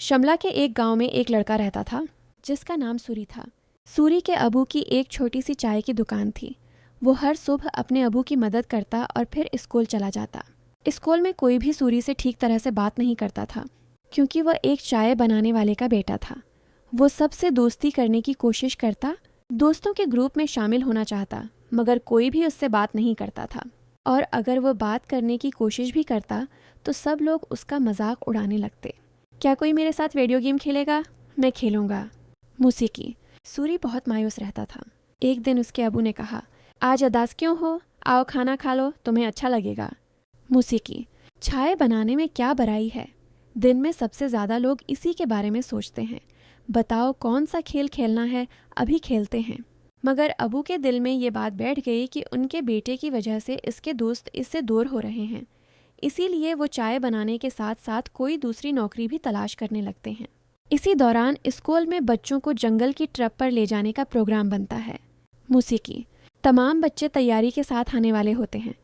शिमला के एक गांव में एक लड़का रहता था जिसका नाम सूरी था। सूरी के अबू की एक छोटी सी चाय की दुकान थी। वो हर सुबह अपने अबू की मदद करता और फिर स्कूल चला जाता। स्कूल में कोई भी सूरी से ठीक तरह से बात नहीं करता था क्योंकि वह एक चाय बनाने वाले का बेटा था। वो सबसे दोस्ती करने की कोशिश करता, दोस्तों के ग्रुप में शामिल होना चाहता, मगर कोई भी उससे बात नहीं करता था। और अगर वो बात करने की कोशिश भी करता तो सब लोग उसका मजाक उड़ाने लगते। क्या कोई मेरे साथ वीडियो गेम खेलेगा? मैं खेलूंगा। मौसीकी। सूरी बहुत मायूस रहता था। एक दिन उसके अबू ने कहा, आज उदास क्यों हो? आओ खाना खा लो, तुम्हें अच्छा लगेगा। मौसीकी। चाय बनाने में क्या बुराई है? दिन में सबसे ज़्यादा लोग इसी के बारे में सोचते हैं। बताओ कौन सा खेल खेलना है, अभी खेलते हैं। मगर अबू के दिल में ये बात बैठ गई कि उनके बेटे की वजह से इसके दोस्त इससे दूर हो रहे हैं। इसीलिए वो चाय बनाने के साथ साथ कोई दूसरी नौकरी भी तलाश करने लगते हैं। इसी दौरान स्कूल में बच्चों को जंगल की ट्रिप पर ले जाने का प्रोग्राम बनता है। मौसीकी। तमाम बच्चे तैयारी के साथ आने वाले होते हैं।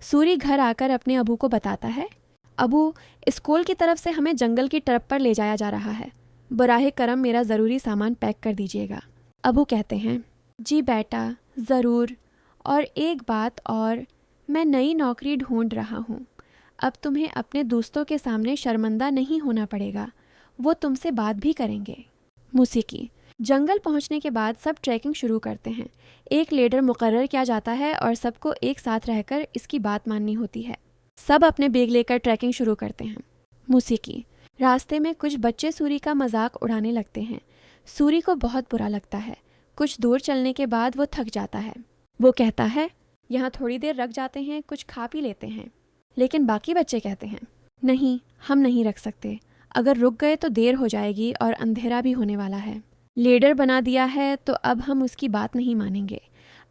सूरी घर आकर अपने अबू को बताता है, अबू, स्कूल की तरफ से हमें जंगल की ट्रिप पर ले जाया जा रहा है। बराहे करम मेरा ज़रूरी सामान पैक कर दीजिएगा। अबू कहते हैं, जी बेटा, ज़रूर। और एक बात और, मैं नई नौकरी ढूंढ रहा हूँ। अब तुम्हें अपने दोस्तों के सामने शर्मिंदा नहीं होना पड़ेगा, वो तुमसे बात भी करेंगे। मौसीकी। जंगल पहुंचने के बाद सब ट्रैकिंग शुरू करते हैं। एक लीडर मुकर्रर किया जाता है और सबको एक साथ रहकर इसकी बात माननी होती है। सब अपने बैग लेकर ट्रैकिंग शुरू करते हैं। मौसीकी। रास्ते में कुछ बच्चे सूरी का मजाक उड़ाने लगते हैं। सूरी को बहुत बुरा लगता है। कुछ दूर चलने के बाद वो थक जाता है। वो कहता है, यहाँ थोड़ी देर रख जाते हैं, कुछ खा पी लेते हैं। लेकिन बाकी बच्चे कहते हैं, नहीं, हम नहीं रख सकते। अगर रुक गए तो देर हो जाएगी और अंधेरा भी होने वाला है। लीडर बना दिया है तो अब हम उसकी बात नहीं मानेंगे।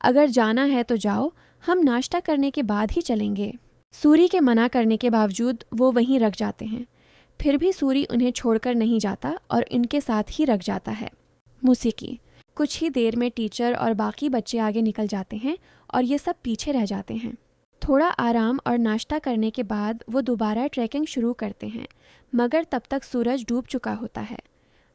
अगर जाना है तो जाओ, हम नाश्ता करने के बाद ही चलेंगे। सूरी के मना करने के बावजूद वो वहीं रख जाते हैं। फिर भी सूरी उन्हें छोड़कर नहीं जाता और इनके साथ ही रख जाता है। मौसीकी। कुछ ही देर में टीचर और बाकी बच्चे आगे निकल जाते हैं और ये सब पीछे रह जाते हैं। थोड़ा आराम और नाश्ता करने के बाद वो दोबारा ट्रैकिंग शुरू करते हैं, मगर तब तक सूरज डूब चुका होता है।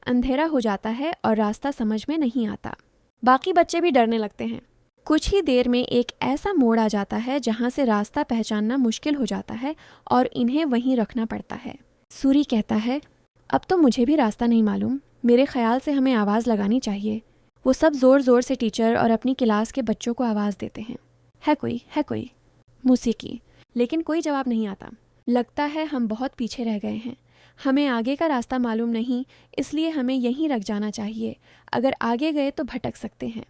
अंधेरा हो जाता है और रास्ता समझ में नहीं आता। बाकी बच्चे भी डरने लगते हैं। कुछ ही देर में एक ऐसा मोड़ आ जाता है जहाँ से रास्ता पहचानना मुश्किल हो जाता है और इन्हें वहीं रखना पड़ता है। सूरी कहता है, अब तो मुझे भी रास्ता नहीं मालूम। मेरे ख्याल से हमें आवाज़ लगानी चाहिए। वो सब ज़ोर ज़ोर से टीचर और अपनी क्लास के बच्चों को आवाज़ देते हैं, है कोई, है कोई। मौसीकी। लेकिन कोई जवाब नहीं आता। लगता है हम बहुत पीछे रह गए हैं। हमें आगे का रास्ता मालूम नहीं, इसलिए हमें यहीं रख जाना चाहिए। अगर आगे गए तो भटक सकते हैं।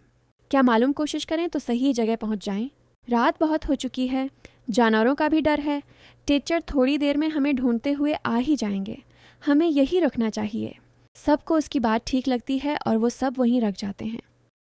क्या मालूम कोशिश करें तो सही जगह पहुंच जाएं। रात बहुत हो चुकी है, जानवरों का भी डर है। टीचर थोड़ी देर में हमें ढूंढते हुए आ ही जाएंगे। हमें यही रखना चाहिए। सबको उसकी बात ठीक लगती है और वो सब वहीं रख जाते हैं।